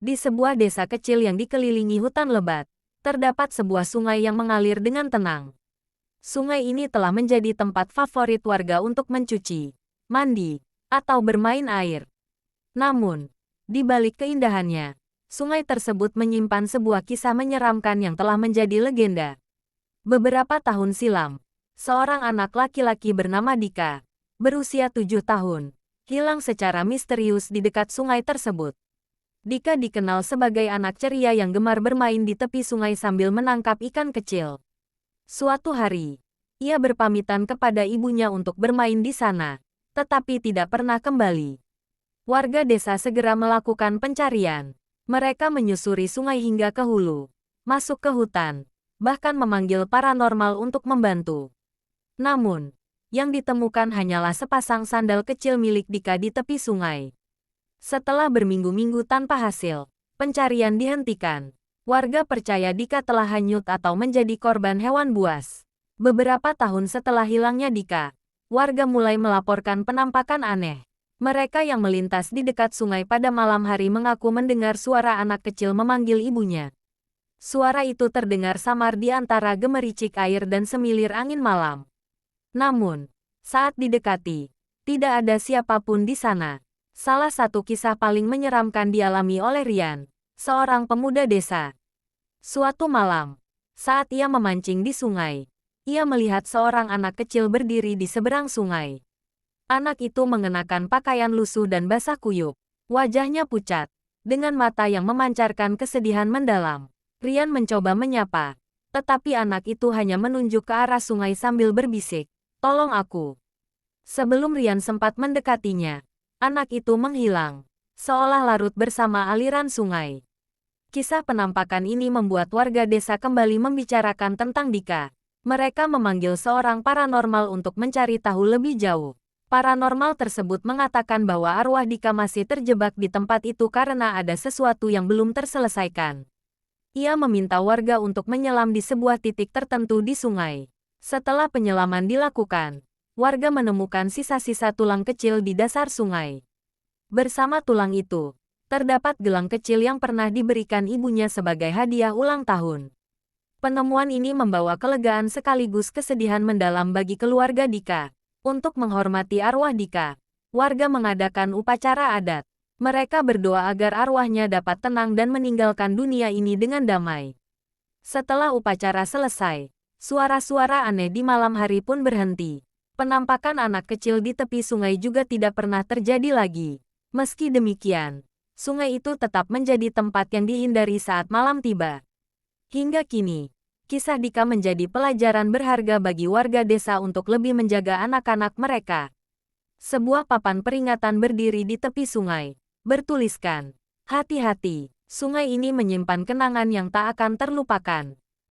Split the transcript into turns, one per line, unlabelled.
Di sebuah desa kecil yang dikelilingi hutan lebat, terdapat sebuah sungai yang mengalir dengan tenang. Sungai ini telah menjadi tempat favorit warga untuk mencuci, mandi, atau bermain air. Namun, di balik keindahannya, sungai tersebut menyimpan sebuah kisah menyeramkan yang telah menjadi legenda. Beberapa tahun silam, seorang anak laki-laki bernama Dika, berusia 7 tahun, hilang secara misterius di dekat sungai tersebut. Dika dikenal sebagai anak ceria yang gemar bermain di tepi sungai sambil menangkap ikan kecil. Suatu hari, ia berpamitan kepada ibunya untuk bermain di sana, tetapi tidak pernah kembali. Warga desa segera melakukan pencarian. Mereka menyusuri sungai hingga ke hulu, masuk ke hutan, bahkan memanggil paranormal untuk membantu. Namun, yang ditemukan hanyalah sepasang sandal kecil milik Dika di tepi sungai. Setelah berminggu-minggu tanpa hasil, pencarian dihentikan. Warga percaya Dika telah hanyut atau menjadi korban hewan buas. Beberapa tahun setelah hilangnya Dika, warga mulai melaporkan penampakan aneh. Mereka yang melintas di dekat sungai pada malam hari mengaku mendengar suara anak kecil memanggil ibunya. Suara itu terdengar samar di antara gemericik air dan semilir angin malam. Namun, saat didekati, tidak ada siapapun di sana. Salah satu kisah paling menyeramkan dialami oleh Rian, seorang pemuda desa. Suatu malam, saat ia memancing di sungai, ia melihat seorang anak kecil berdiri di seberang sungai. Anak itu mengenakan pakaian lusuh dan basah kuyup. Wajahnya pucat, dengan mata yang memancarkan kesedihan mendalam. Rian mencoba menyapa, tetapi anak itu hanya menunjuk ke arah sungai sambil berbisik, "Tolong aku." Sebelum Rian sempat mendekatinya, anak itu menghilang, seolah larut bersama aliran sungai. Kisah penampakan ini membuat warga desa kembali membicarakan tentang Dika. Mereka memanggil seorang paranormal untuk mencari tahu lebih jauh. Paranormal tersebut mengatakan bahwa arwah Dika masih terjebak di tempat itu karena ada sesuatu yang belum terselesaikan. Ia meminta warga untuk menyelam di sebuah titik tertentu di sungai. Setelah penyelaman dilakukan, warga menemukan sisa-sisa tulang kecil di dasar sungai. Bersama tulang itu, terdapat gelang kecil yang pernah diberikan ibunya sebagai hadiah ulang tahun. Penemuan ini membawa kelegaan sekaligus kesedihan mendalam bagi keluarga Dika. Untuk menghormati arwah Dika, warga mengadakan upacara adat. Mereka berdoa agar arwahnya dapat tenang dan meninggalkan dunia ini dengan damai. Setelah upacara selesai, suara-suara aneh di malam hari pun berhenti. Penampakan anak kecil di tepi sungai juga tidak pernah terjadi lagi. Meski demikian, sungai itu tetap menjadi tempat yang dihindari saat malam tiba. Hingga kini, kisah Dika menjadi pelajaran berharga bagi warga desa untuk lebih menjaga anak-anak mereka. Sebuah papan peringatan berdiri di tepi sungai, bertuliskan, "Hati-hati, sungai ini menyimpan kenangan yang tak akan terlupakan."